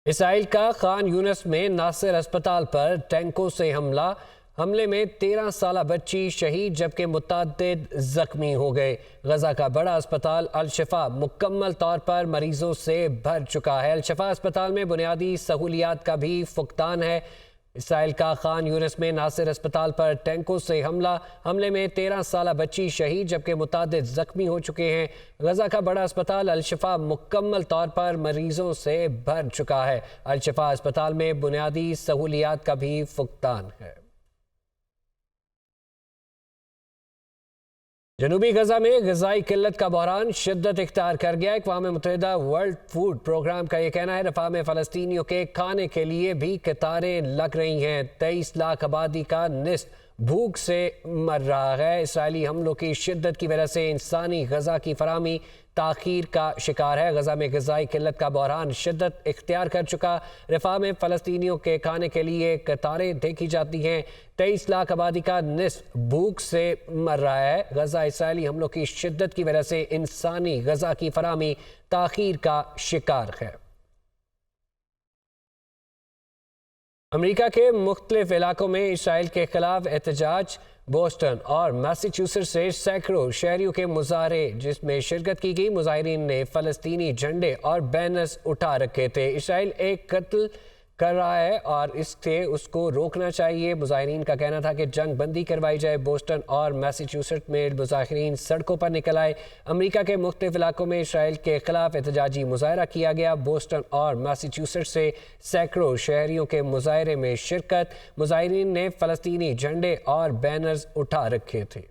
اسرائیل کا خان یونس میں ناصر اسپتال پر ٹینکوں سے حملے میں 13 سالہ بچی شہید جبکہ متعدد زخمی ہو گئے۔ غزہ کا بڑا اسپتال الشفا مکمل طور پر مریضوں سے بھر چکا ہے۔ الشفا اسپتال میں بنیادی سہولیات کا بھی فقدان ہے۔ اسرائیل کا خان یونس میں ناصر اسپتال پر ٹینکوں سے حملے میں 13 سالہ بچی شہید جبکہ متعدد زخمی ہو چکے ہیں۔ غزہ کا بڑا اسپتال الشفا مکمل طور پر مریضوں سے بھر چکا ہے۔ الشفا اسپتال میں بنیادی سہولیات کا بھی فقدان ہے۔ جنوبی غزہ میں غذائی قلت کا بحران شدت اختیار کر گیا۔ اقوام متحدہ ورلڈ فوڈ پروگرام کا یہ کہنا ہے رفح میں فلسطینیوں کے کھانے کے لیے بھی قطاریں لگ رہی ہیں۔ 23 لاکھ آبادی کا نصف بھوک سے مر رہا ہے۔ اسرائیلی حملوں کی شدت کی وجہ سے انسانی غذا کی فراہمی تاخیر کا شکار ہے۔ غزہ میں غذائی قلت کا بحران شدت اختیار کر چکا۔ رفح میں فلسطینیوں کے کھانے کے لیے قطاریں دیکھی جاتی ہیں۔ 23 لاکھ آبادی کا نصف بھوک سے مر رہا ہے۔ غزہ اسرائیلی حملوں کی شدت کی وجہ سے انسانی غذا کی فراہمی تاخیر کا شکار ہے۔ امریکہ کے مختلف علاقوں میں اسرائیل کے خلاف احتجاج۔ بوسٹن اور میساچیوسیٹس سے سینکڑوں شہریوں کے مظاہرے جس میں شرکت کی گئی۔ مظاہرین نے فلسطینی جھنڈے اور بینرز اٹھا رکھے تھے۔ اسرائیل ایک قتل کر رہا ہے اور اس کو روکنا چاہیے۔ مظاہرین کا کہنا تھا کہ جنگ بندی کروائی جائے۔ بوسٹن اور میساچیوسیٹس میں مظاہرین سڑکوں پر نکل آئے۔ امریکہ کے مختلف علاقوں میں اسرائیل کے خلاف احتجاجی مظاہرہ کیا گیا۔ بوسٹن اور میساچیوسیٹس سے سینکڑوں شہریوں کے مظاہرے میں شرکت۔ مظاہرین نے فلسطینی جھنڈے اور بینرز اٹھا رکھے تھے۔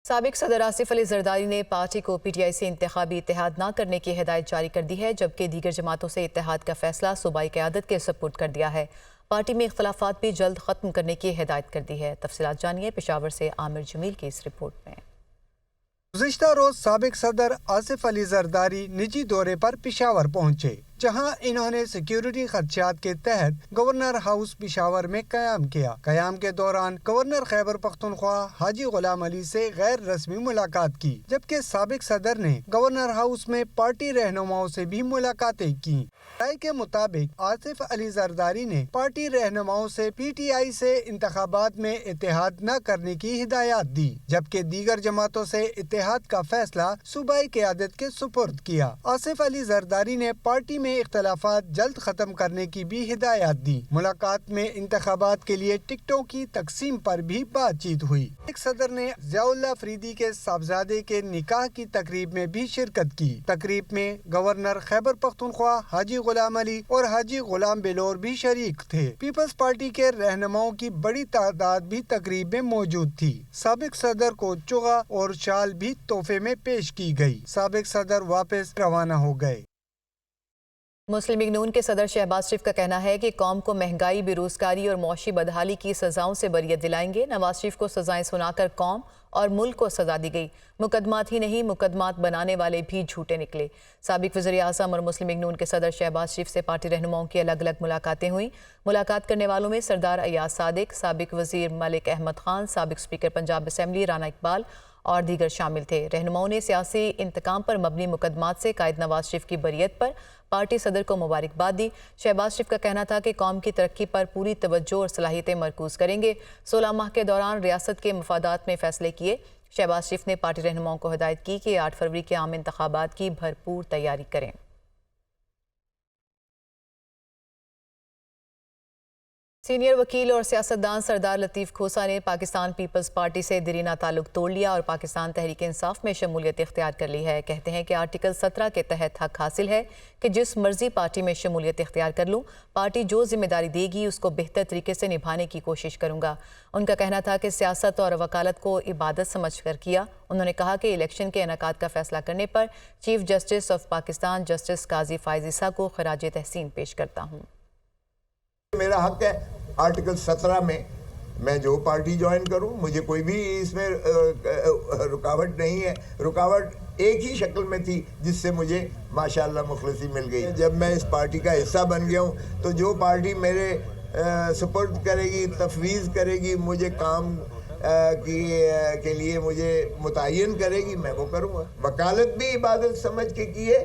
سابق صدر آصف علی زرداری نے پارٹی کو پی ٹی آئی سے انتخابی اتحاد نہ کرنے کی ہدایت جاری کر دی ہے، جبکہ دیگر جماعتوں سے اتحاد کا فیصلہ صوبائی قیادت کے سپرد کر دیا ہے۔ پارٹی میں اختلافات بھی جلد ختم کرنے کی ہدایت کر دی ہے۔ تفصیلات جانیے پشاور سے عامر جمیل کی اس رپورٹ میں۔ گزشتہ روز سابق صدر آصف علی زرداری نجی دورے پر پشاور پہنچے، جہاں انہوں نے سیکیورٹی خدشات کے تحت گورنر ہاؤس پشاور میں قیام کیا۔ قیام کے دوران گورنر خیبر پختونخوا حاجی غلام علی سے غیر رسمی ملاقات کی، جبکہ سابق صدر نے گورنر ہاؤس میں پارٹی رہنماؤں سے بھی ملاقاتیں کی۔ رائے کے مطابق آصف علی زرداری نے پارٹی رہنماؤں سے پی ٹی آئی سے انتخابات میں اتحاد نہ کرنے کی ہدایات دی، جبکہ دیگر جماعتوں سے اتحاد کا فیصلہ صوبائی قیادت کے سپرد کیا۔ آصف علی زرداری نے پارٹی میں اختلافات جلد ختم کرنے کی بھی ہدایات دی۔ ملاقات میں انتخابات کے لیے ٹکٹوں کی تقسیم پر بھی بات چیت ہوئی۔ ایک صدر نے ضیاء اللہ فریدی کے صاحبزادے کے نکاح کی تقریب میں بھی شرکت کی۔ تقریب میں گورنر خیبر پختونخوا حاجی غلام علی اور حاجی غلام بلور بھی شریک تھے۔ پیپلز پارٹی کے رہنماؤں کی بڑی تعداد بھی تقریب میں موجود تھی۔ سابق صدر کو چغا اور شال بھی تحفے میں پیش کی گئی۔ سابق صدر واپس روانہ ہو گئے۔ مسلم لیگ نون کے صدر شہباز شریف کا کہنا ہے کہ قوم کو مہنگائی، بے روزگاری اور معاشی بدحالی کی سزاؤں سے بریت دلائیں گے۔ نواز شریف کو سزائیں سنا کر قوم اور ملک کو سزا دی گئی۔ مقدمات ہی نہیں، مقدمات بنانے والے بھی جھوٹے نکلے۔ سابق وزیر اعظم اور مسلم لیگ نون کے صدر شہباز شریف سے پارٹی رہنماؤں کی الگ الگ ملاقاتیں ہوئیں۔ ملاقات کرنے والوں میں سردار ایاز صادق، سابق وزیر ملک احمد خان، سابق اسپیکر پنجاب اسمبلی رانا اقبال اور دیگر شامل تھے۔ رہنماؤں نے سیاسی انتقام پر مبنی مقدمات سے قائد نواز شریف کی بریت پر پارٹی صدر کو مبارکباد دی۔ شہباز شریف کا کہنا تھا کہ قوم کی ترقی پر پوری توجہ اور صلاحیتیں مرکوز کریں گے۔ 16 ماہ کے دوران ریاست کے مفادات میں فیصلے کیے۔ شہباز شریف نے پارٹی رہنماؤں کو ہدایت کی کہ 8 فروری کے عام انتخابات کی بھرپور تیاری کریں۔ سینئر وکیل اور سیاستدان سردار لطیف کھوسا نے پاکستان پیپلز پارٹی سے دیرینہ تعلق توڑ لیا اور پاکستان تحریک انصاف میں شمولیت اختیار کر لی ہے۔ کہتے ہیں کہ آرٹیکل 17 کے تحت حق حاصل ہے کہ جس مرضی پارٹی میں شمولیت اختیار کر لوں، پارٹی جو ذمہ داری دے گی اس کو بہتر طریقے سے نبھانے کی کوشش کروں گا۔ ان کا کہنا تھا کہ سیاست اور وکالت کو عبادت سمجھ کر کیا۔ انہوں نے کہا کہ الیکشن کے انعقاد کا فیصلہ کرنے پر chief justice of Pakistan justice Qazi Faez عیسیٰ کو خراج تحسین پیش کرتا ہوں۔ میرا حق ہے آرٹیکل 17 میں جو پارٹی جوائن کروں، مجھے کوئی بھی اس میں رکاوٹ نہیں ہے۔ رکاوٹ ایک ہی شکل میں تھی جس سے مجھے ماشاءاللہ مخلصی مل گئی۔ جب میں اس پارٹی کا حصہ بن گیا ہوں تو جو پارٹی میرے سپرد کرے گی، تفویض کرے گی، مجھے کام کے لیے مجھے متعین کرے گی، میں وہ کروں گا۔ وکالت بھی عبادت سمجھ کے کی ہے،